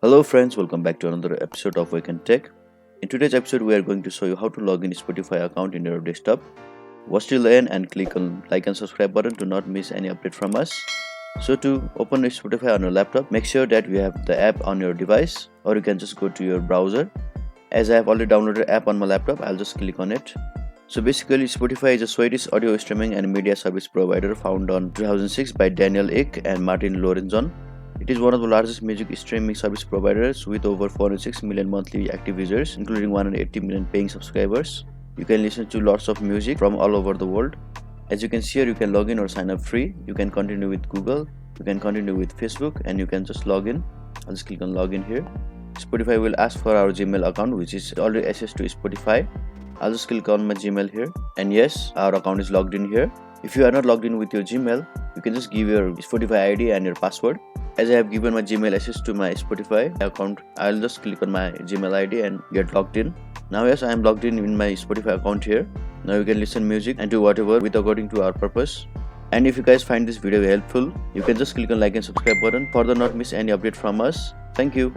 Hello friends, welcome back to another episode of Wake&Tech. In today's episode, we are going to show you how to log in Spotify account in your desktop. Watch till the end and click on like and subscribe button to not miss any update from us. So to open Spotify on your laptop, make sure that you have the app on your device, or you can just go to your browser. As I have already downloaded the app on my laptop, I'll just click on it. So basically, Spotify is a Swedish audio streaming and media service provider founded on 2006 by Daniel Ek and Martin Lorentzon. It is one of the largest music streaming service providers with over 406 million monthly active users, including 180 million paying subscribers. You can listen to lots of music from all over the world. As you can see here, you can log in or sign up free. You can continue with Google, you can continue with Facebook, and you can just log in. I'll just click on login here. Spotify will ask for our Gmail account, which is already accessed to Spotify. I'll just click on my Gmail here, and yes, our account is logged in here. If you are not logged in with your Gmail, you can just give your Spotify ID and your password. As I have given my Gmail access to my Spotify account, I'll just click on my Gmail ID and get logged in. Now yes, I am logged in my Spotify account here. Now you can listen music and do whatever with according to our purpose. And if you guys find this video helpful, you can just click on like and subscribe button for not miss any update from us. Thank you.